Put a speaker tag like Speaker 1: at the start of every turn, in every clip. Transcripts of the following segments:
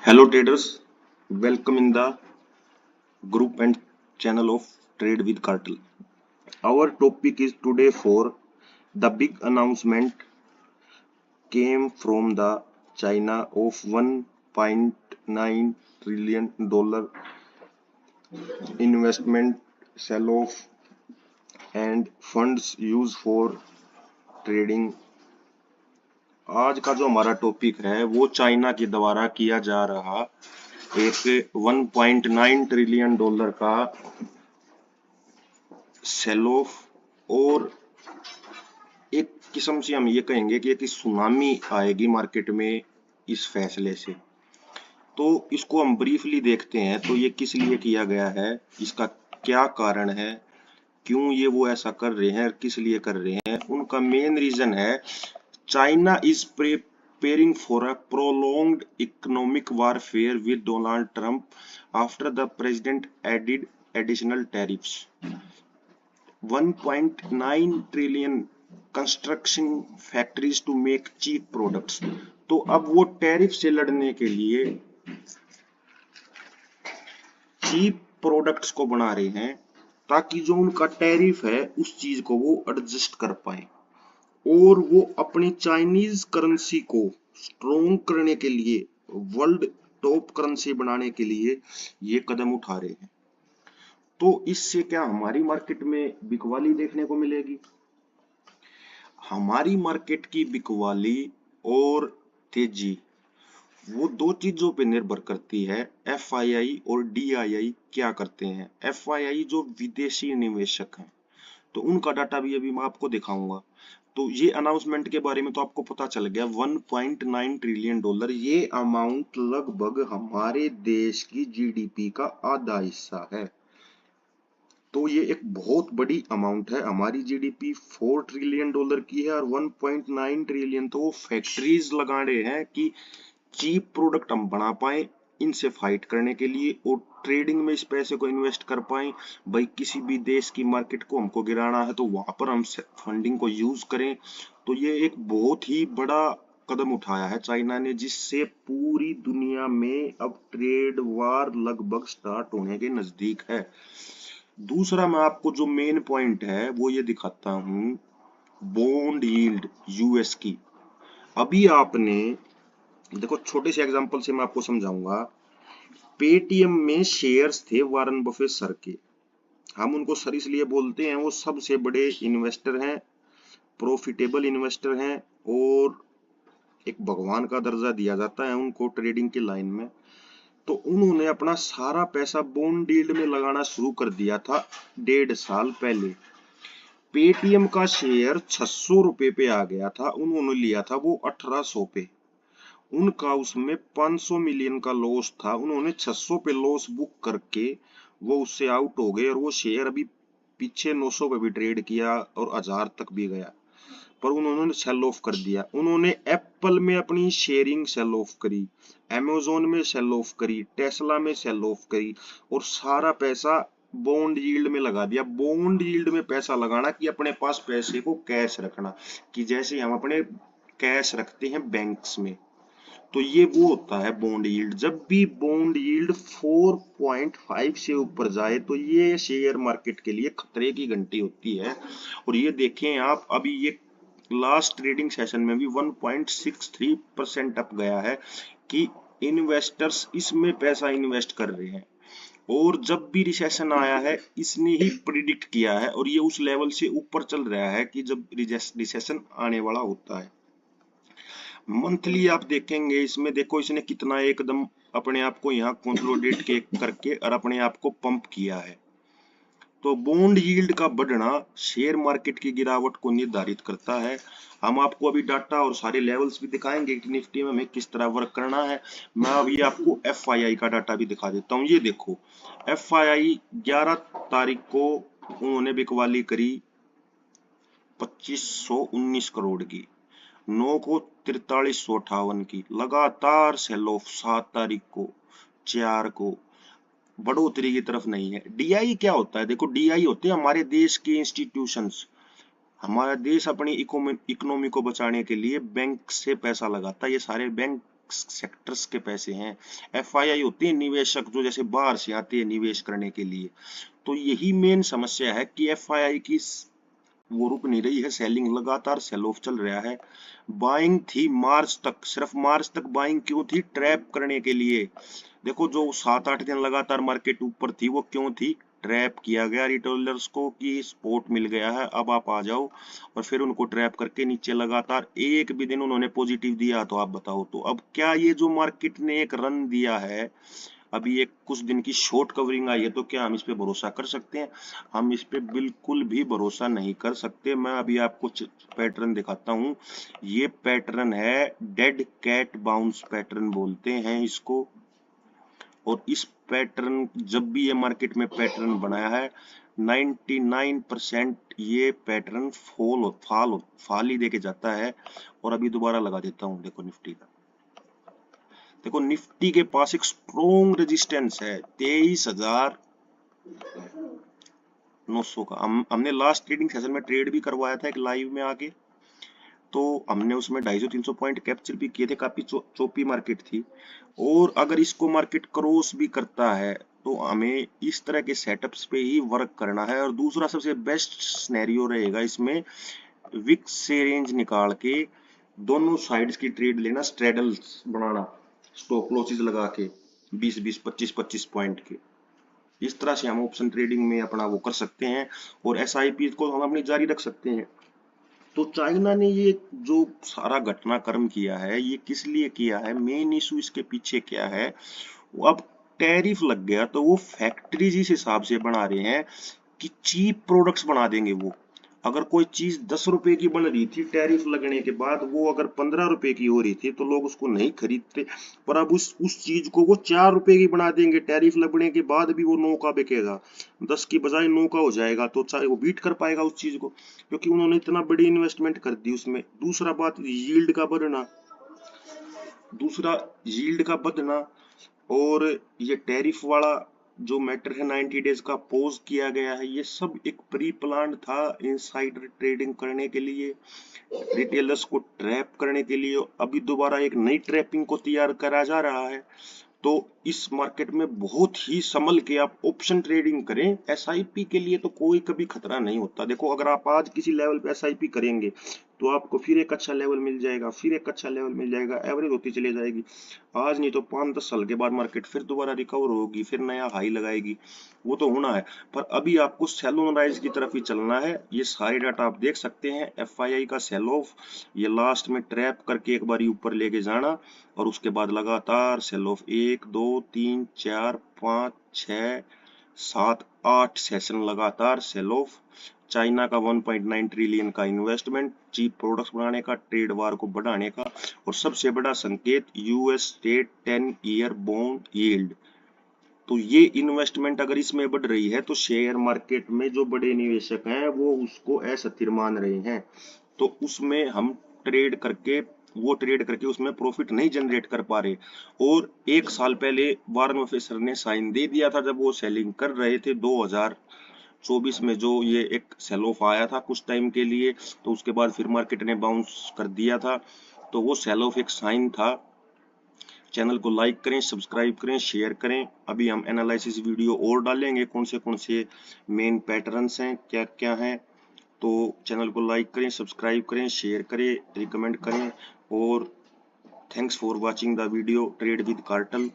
Speaker 1: Hello traders, welcome in the group and channel of Trade with Cartel. Our topic is today for the big announcement came from the China of $1.9 trillion investment sell off and funds used for trading. आज का जो हमारा topic है वो China के द्वारा किया जा रहा एक $1.9 ट्रिलियन का सेल ऑफ और एक किस्म से हम ये कहेंगे कि एक सुनामी आएगी मार्केट में इस फैसले से। तो इसको हम ब्रीफली देखते हैं। तो ये किस लिए किया गया है, इसका क्या कारण है, क्यों ये वो ऐसा कर रहे हैं, किस लिए कर रहे हैं। उनका मेन रीजन है China is preparing for a prolonged economic warfare with Donald Trump after the president added additional tariffs. 1.9 trillion construction factories to make cheap products. तो अब वो टैरिफ से लड़ने के लिए चीप प्रोडक्ट्स को बना रहे हैं ताकि जो उनका टैरिफ है उस चीज को वो एडजस्ट कर पाए और वो अपनी चाइनीज करेंसी को स्ट्रोंग करने के लिए, वर्ल्ड टॉप करेंसी बनाने के लिए ये कदम उठा रहे हैं। तो इससे क्या हमारी मार्केट में बिकवाली देखने को मिलेगी? हमारी मार्केट की बिकवाली और तेजी वो दो चीजों पे निर्भर करती है। एफआईआई और डीआईआई क्या करते हैं। एफआईआई जो विदेशी निवेशक हैं, तो उनका डाटा भी अभी मैं आपको दिखाऊंगा। तो ये अनाउंसमेंट के बारे में तो आपको पता चल गया, $1.9 ट्रिलियन, ये अमाउंट लगभग हमारे देश की जीडीपी का आधा हिस्सा है। तो ये एक बहुत बड़ी अमाउंट है। हमारी जीडीपी $4 ट्रिलियन की है और 1.9 ट्रिलियन तो वो फैक्ट्रीज लगा रहे हैं कि चीप प्रोडक्ट हम बना पाए इनसे फाइट करने के लिए और ट्रेडिंग में इस पैसे को इन्वेस्ट कर पाए। भाई किसी भी देश की मार्केट को हमको गिराना है तो वहां पर हम फंडिंग को यूज करें। तो ये एक बहुत ही बड़ा कदम उठाया है चाइना ने, जिससे पूरी दुनिया में अब ट्रेड वार लगभग स्टार्ट होने के नजदीक है। दूसरा मैं आपको जो मेन पॉइंट है वो ये दिखाता हूं, बॉन्ड यील्ड यूएस की। अभी आपने देखो, छोटे से एग्जांपल से मैं आपको समझाऊंगा। पेटीएम में शेयर्स थे वारन बफेट सर के। हम उनको सर इसलिए बोलते हैं, वो सबसे बड़े इन्वेस्टर हैं, प्रॉफिटेबल इन्वेस्टर हैं और एक भगवान का दर्जा दिया जाता है उनको ट्रेडिंग की लाइन में। तो उन्होंने अपना सारा पैसा बॉन्ड यील्ड में लगाना शुरू कर दिया था 1.5 साल पहले। पेटीएम का शेयर 600 रुपए पे आ गया था, उन्होंने लिया था वो 1800 पे। उनका उसमें 500 मिलियन का लॉस था, उन्होंने 600 पे लॉस बुक करके वो उससे आउट हो गए और वो शेयर अभी पीछे 900 पे भी ट्रेड किया और 1000 तक भी गया, पर उन्होंने सेल ऑफ कर दिया। उन्होंने एप्पल में अपनी शेयरिंग सेल ऑफ करी, अमेज़न में सेल ऑफ करी, टेस्ला में सेल ऑफ करी और सारा पैसा बॉन्ड यील्ड में लगा दिया। बॉन्ड यील्ड में पैसा लगाना कि अपने पास पैसे को कैश रखना, कि जैसे हम अपने कैश रखते हैं बैंक्स में। तो ये वो होता है बॉन्ड यील्ड। जब भी बॉन्ड यील्ड 4.5 से ऊपर जाए तो ये शेयर मार्केट के लिए खतरे की घंटी होती है। और ये देखें आप, अभी ये लास्ट ट्रेडिंग सेशन में भी 1.63% अप गया है कि इन्वेस्टर्स इसमें पैसा इन्वेस्ट कर रहे हैं। और जब भी रिसेशन आया है इसने ही प्रिडिक्ट किया है और ये उस लेवल से ऊपर चल रहा है कि जब रिसेशन आने वाला होता है। मंथली आप देखेंगे, इसमें देखो इसने कितना एकदम अपने आप को यहाँ कंसोलिडेट करके और अपने आप को पंप किया है। तो बॉन्ड यील्ड का बढ़ना शेयर मार्केट की गिरावट को निर्धारित करता है। हम आपको अभी डाटा और सारे लेवल्स भी दिखाएंगे कि निफ्टी में हमें किस तरह वर्क करना है। मैं अभी आपको एफआईआई का डाटा भी दिखा देता हूँ। ये देखो, एफआईआई 11 तारीख को उन्होंने बिकवाली करी 2519 करोड़ की, 9 को 4358 की, लगातार सेल ऑफ 7 तारीख को, 4 को, बढ़ोतरी की तरफ नहीं है। डीआई क्या होता है? देखो, डीआई होते हैं हमारे देश के इंस्टीट्यूशंस। हमारा देश अपनी इकोनॉमी को बचाने के लिए बैंक से पैसा लगाता है। ये सारे बैंक सेक्टर्स के पैसे हैं। FII होते हैं निवेशक जो जैसे बाहर से आते हैं निवेश करने के लिए। तो यही मेन समस्या है कि FII की वो रुक नहीं रही है, सेलिंग लगातार सेल ऑफ चल रहा है। बाइंग थी मार्च तक, सिर्फ मार्च तक बाइंग क्यों थी? ट्रैप करने के लिए। देखो जो 7-8 दिन लगातार मार्केट ऊपर थी वो क्यों थी? ट्रैप किया गया रिटेलर्स को कि सपोर्ट मिल गया है, अब आप आ जाओ, और फिर उनको ट्रैप करके नीचे लगातार एक भी दिन उन्होंने पॉजिटिव दिया तो आप बताओ। तो अब क्या ये जो मार्केट ने एक रन दिया है, अभी एक कुछ दिन की शॉर्ट कवरिंग आई है, तो क्या हम इस पे भरोसा कर सकते हैं? हम इस पे बिल्कुल भी भरोसा नहीं कर सकते। मैं अभी आपको पैटर्न दिखाता हूँ। ये पैटर्न है डेड कैट बाउंस पैटर्न बोलते हैं इसको। और इस पैटर्न जब भी ये मार्केट में पैटर्न बनाया है 99% ये पैटर्न फाल ही देके जाता है। और अभी दोबारा लगा देता हूँ, देखो निफ्टी का, देखो निफ्टी के पास एक स्ट्रॉन्ग रेजिस्टेंस है 23,900 का। हमने लास्ट ट्रेडिंग सेशन में ट्रेड भी करवाया था एक लाइव में आके, तो हमने उसमें 250-300 पॉइंट कैप्चर भी किए थे। काफी चोपी मार्केट थी। और अगर इसको मार्केट क्रॉस भी करता है तो हमें इस तरह के सेटअप्स पे ही वर्क करना है। और दूसरा सबसे बेस्ट सिनेरियो रहेगा इसमें, विक्स से रेंज निकाल के दोनों साइड्स की ट्रेड लेना, स्ट्रेडल्स बनाना, स्टॉप लॉसेस लगा के 20-20, 25-25 पॉइंट के। इस तरह से हम ऑप्शन ट्रेडिंग में अपना वो कर सकते हैं और SIP को हम अपनी जारी रख सकते हैं। तो चाइना ने ये जो सारा घटनाक्रम किया है, ये किस लिए किया है? मेन इशू इसके पीछे क्या है? वो अब टैरिफ लग गया तो वो फैक्ट्रीज इस हिसाब से बना रहे हैं कि चीप प्रोडक्ट्स बना देंगे वो। अगर कोई चीज 10 रुपए की बन रही थी, टैरिफ लगने के बाद वो अगर 15 रुपए की हो रही थी तो लोग उसको नहीं खरीदते। पर अब उस चीज को वो 4 रुपए की बना देंगे, टैरिफ लगने के बाद भी वो 9 का बिकेगा, 10 की बजाय 9 का हो जाएगा। तो चाहे वो बीट कर पाएगा उस चीज को, क्योंकि उन्होंने इतना बड़ी इन्वेस्टमेंट कर दी उसमें। दूसरा बात यील्ड का बढ़ना, दूसरा यील्ड का बढ़ना। और ये टैरिफ वाला जो मैटर है 90 डेज का पोज किया गया है, ये सब एक प्री प्लान था इनसाइडर ट्रेडिंग करने के लिए, रिटेलर्स को ट्रैप करने के लिए। अभी दोबारा एक नई ट्रैपिंग को तैयार करा जा रहा है। तो इस मार्केट में बहुत ही संभल के आप ऑप्शन ट्रेडिंग करें। SIP के लिए तो कोई कभी खतरा नहीं होता। देखो अगर आप आज किसी लेवल पे SIP करेंगे तो आपको फिर एक अच्छा लेवल मिल जाएगा, फिर एक अच्छा लेवल मिल जाएगा, एवरेज होती चली जाएगी। आज नहीं तो 5-10 साल के बाद मार्केट फिर दोबारा रिकवर होगी, फिर नया हाई लगाएगी, वो तो होना है। पर अभी आपको सेल ऑन राइज की तरफ ही चलना है। ये सारे डाटा आप देख सकते हैं। FII का सेल ऑफ, ये लास्ट में ट्रैप करके एक बार ऊपर लेके जाना और उसके बाद लगातार सेल ऑफ 1, 2, 3, 4, 5, 6, 7, 8 सेशन लगातार सेल ऑफ। चाइना का 1.9 ट्रिलियन का इन्वेस्टमेंट चीप प्रोडक्ट्स बनाने का, ट्रेड वार को बढ़ाने का, और सबसे बड़ा संकेत US state 10 year bond yield. तो ये इन्वेस्टमेंट अगर इसमें बढ़ रही है तो शेयर मार्केट में जो बड़े निवेशक हैं वो उसको अस्थिर मान रहे हैं। तो उसमें हम ट्रेड करके उसमें प्रॉफिट नहीं जनरेट कर पा रहे। और एक साल पहले वारेन बफेट ने साइन दे दिया था जब वो सेलिंग कर रहे थे 2024 में, जो ये एक सेल ऑफ आया था कुछ टाइम के लिए, तो उसके बाद फिर मार्केट ने बाउंस कर दिया था। तो वो सेल ऑफ एक साइन था। चैनल को लाइक करें, सब्सक्राइब करें, शेयर करें। अभी हम एनालिसिस वीडियो और डालेंगे, कौन से मेन पैटर्न्स हैं, क्या क्या हैं। तो चैनल को लाइक करें, सब्सक्राइब करें, शेयर करें, रिकमेंड करें। और thanks for watching the video trade with cartel.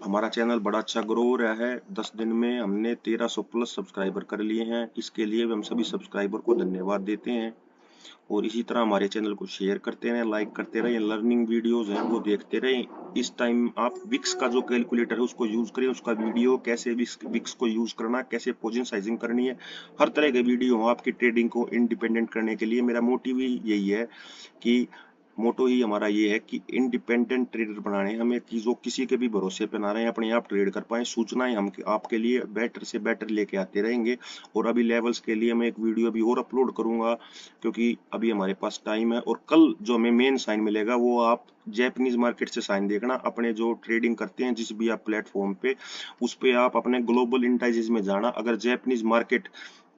Speaker 1: हमारा चैनल बड़ा अच्छा ग्रो हो रहा है। 10 दिन में हमने 1300 प्लस सब्सक्राइबर कर लिए हैं। इसके लिए हम सभी सब्सक्राइबर को धन्यवाद देते हैं। और इसी तरह हमारे चैनल को शेयर करते रहें, लाइक करते रहें, लर्निंग वीडियोस हैं वो देखते रहें। इस टाइम आप विक्स का जो कैलकुलेटर है उसको यूज करें, उसका वीडियो कैसे विक्स को यूज करना, कैसे पोजीशन साइजिंग करनी है, हर तरह के वीडियो हो आपकी ट्रेडिंग को इंडिपेंडेंट करने के लिए। मेरा मोटिव ही यही है कि मोटो ही हमारा ये है कि इंडिपेंडेंट ट्रेडर बनाने हमें, कि जो किसी के भी भरोसे पे ना रहे, अपने आप ट्रेड कर पाए। सूचनाएं हम आपके लिए बेटर से बेटर लेके आते रहेंगे। और अभी लेवल्स के लिए मैं एक वीडियो भी और अपलोड करूंगा, क्योंकि अभी हमारे पास टाइम है। और कल जो हमें मेन साइन मिलेगा वो आप जैपनीज मार्केट से साइन देखना। अपने जो ट्रेडिंग करते हैं जिस भी आप प्लेटफॉर्म पे, उस पे आप अपने ग्लोबल इंडाइसेस में जाना। अगर जैपनीज मार्केट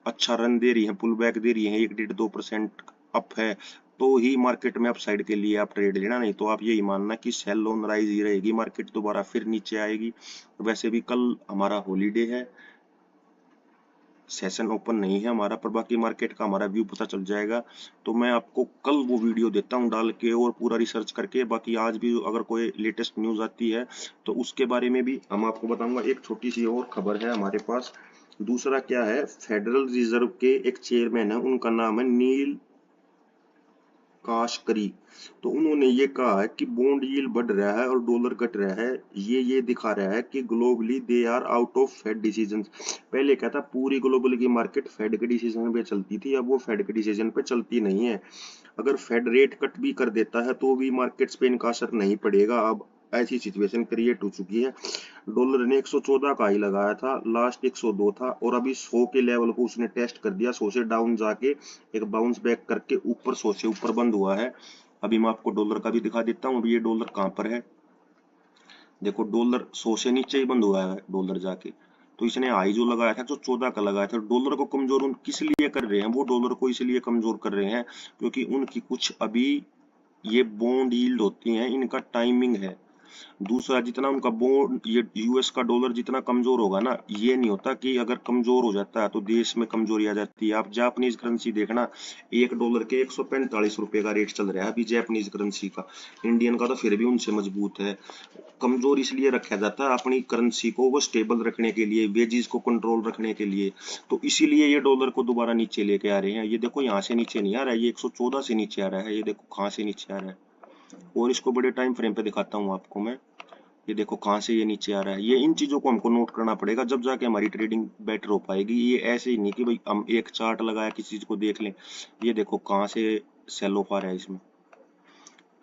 Speaker 1: अच्छा रन दे रही है, पुल बैक दे रही है, 1-1.5-2% अप है, तो ही मार्केट में अपसाइड के लिए आप ट्रेड लेना, नहीं तो आप यही मानना कि सेल ऑन राइज ही रहेगी, मार्केट दोबारा फिर नीचे आएगी। वैसे भी कल हमारा हॉलीडे है, सेशन ओपन नहीं है हमारा, पर बाकी मार्केट का हमारा व्यू पता चल जाएगा। तो मैं आपको कल वो वीडियो देता हूँ डाल के और पूरा रिसर्च करके। बाकी आज भी अगर कोई लेटेस्ट न्यूज आती है तो उसके बारे में भी हम आपको बताऊंगा। एक छोटी सी और खबर है हमारे पास। दूसरा क्या है, फेडरल रिजर्व के एक चेयरमैन है, उनका नाम है नील काशकरी। तो उन्होंने ये कहा है कि बॉन्ड यील्ड बढ़ रहा है और डॉलर घट रहा है, ये दिखा रहा है कि globally they are out of Fed decisions. पहले क्या था, पूरी ग्लोबल की मार्केट फेड के डिसीजन पे चलती थी, अब वो फेड के डिसीजन पे चलती नहीं है। अगर फेड रेट कट भी कर देता है तो भी मार्केट्स पे इनका असर नहीं पड़ेगा। अब ऐसी सिचुएशन क्रिएट हो चुकी है। डॉलर ने 114 का ही लगाया था, लास्ट 102 था, और अभी 100 के लेवल को उसने टेस्ट कर दिया। 100 से डाउन जाके एक बाउंस बैक करके ऊपर 100 से ऊपर बंद हुआ है। अभी मैं आपको डॉलर का भी दिखा देता हूँ। अभी ये डॉलर कहाँ पर है, देखो डॉलर 100 से नीचे ही बंद हुआ है डॉलर जाके। तो इसने हाई जो लगाया था, जो 14 का लगाया था, डॉलर को कमजोर उन किस लिए कर रहे हैं, वो डॉलर को इसलिए कमजोर कर रहे हैं क्योंकि उनकी कुछ अभी ये बॉन्ड यील्ड होती हैं, इनका टाइमिंग है। दूसरा, जितना उनका बॉन्ड, ये यूएस का डॉलर जितना कमजोर होगा ना, ये नहीं होता कि अगर कमजोर हो जाता है तो देश में कमजोरी आ जाती है। आप जापानीज करेंसी देखना, $1 के 145 रुपए का रेट चल रहा है अभी जापानीज करेंसी का। इंडियन का तो फिर भी उनसे मजबूत है। कमजोर इसलिए रखा जाता है अपनी करेंसी को, वो स्टेबल रखने के लिए, वेजेस को कंट्रोल रखने के लिए। तो इसीलिए ये डॉलर को दोबारा नीचे लेके आ रहे हैं। ये देखो यहाँ से नीचे नहीं आ रहा है, ये 114 से नीचे आ रहा है, ये देखो कहाँ से नीचे आ रहा है। और इसको बड़े टाइम फ्रेम पे दिखाता हूँ आपको मैं, ये देखो कहाँ से ये नीचे आ रहा है। ये इन चीजों को हमको नोट करना पड़ेगा, जब जाके हमारी ट्रेडिंग बेटर हो पाएगी। ये ऐसे ही नहीं कि भाई हम एक चार्ट लगाया किसी चीज को देख लें। ये देखो कहाँ से सेल ऑफ आ रहा है इसमें।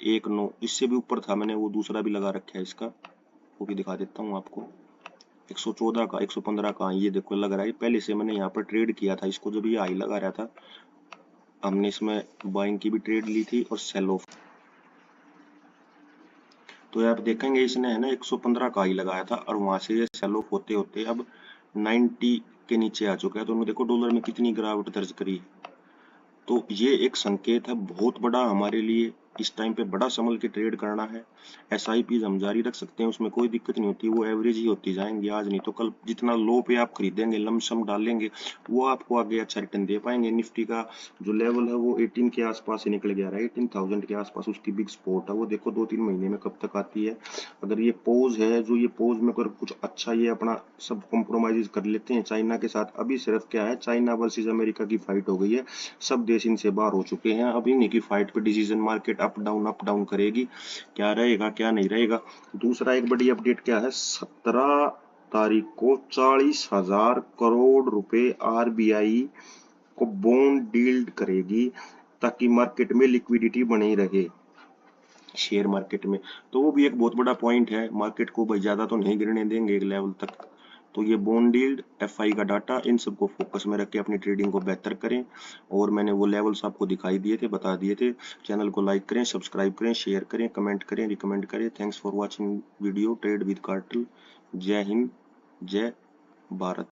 Speaker 1: 1.9 इससे भी ऊपर था, मैंने वो दूसरा भी लगा रखा है इसका, वो भी दिखा देता हूँ आपको। 114 का, 115 का, ये देखो लग रहा है। पहले से मैंने यहाँ पर ट्रेड किया था इसको, जब ये हाई लगा रहा था हमने इसमें बाइंग की भी ट्रेड ली थी और सेल ऑफ। तो आप देखेंगे इसने है ना 115 का ही लगाया था और वहां से ये सेल ऑफ होते होते अब 90 के नीचे आ चुका है। तो देखो डॉलर में कितनी गिरावट दर्ज करी। तो ये एक संकेत है बहुत बड़ा हमारे लिए, इस टाइम पे बड़ा संभल के ट्रेड करना है। एसआईपी हम जारी रख सकते हैं, उसमें कोई दिक्कत नहीं होती, वो एवरेज ही होती जाएंगी। आज नहीं तो कल जितना लो पे आप खरीदेंगे, लमसम डालेंगे, वो आपको आगे अच्छा रिटर्न दे पाएंगे। निफ्टी का जो लेवल है वो 18 के आसपास ही निकल गया है, 18,000 के आसपास उसकी बिग स्पॉट है। वो देखो 2-3 महीने में कब तक आती है। अगर ये पोज है, जो ये पोज में अगर कुछ अच्छा ये अपना सब कॉम्प्रोमाइज कर लेते हैं चाइना के साथ। अभी सिर्फ क्या है, चाइना वर्सेस अमेरिका की फाइट हो गई है, सब देश इनसे बाहर हो चुके हैं। अब इन्हीं की फाइट पे डिसीजन मार्केट अप डाउन करेगी, क्या रहेगा क्या नहीं रहेगा। दूसरा एक बड़ी अपडेट क्या है, 17 तारीख को 40,000 करोड़ रुपए आरबीआई को बॉन्ड डील करेगी, ताकि मार्केट में लिक्विडिटी बनी रहे शेयर मार्केट में। तो वो भी एक बहुत बड़ा पॉइंट है, मार्केट को भाई ज्यादा तो नहीं गिरने देंगे एक लेवल तक। तो ये बॉन्ड यील्ड, एफआई का डाटा, इन सबको फोकस में रख के अपनी ट्रेडिंग को बेहतर करें। और मैंने वो लेवल्स आपको दिखाई दिए थे, बता दिए थे। चैनल को लाइक करें, सब्सक्राइब करें, शेयर करें, कमेंट करें, रिकमेंड करें। Thanks for watching video trade with cartel. जय हिंद, जय भारत।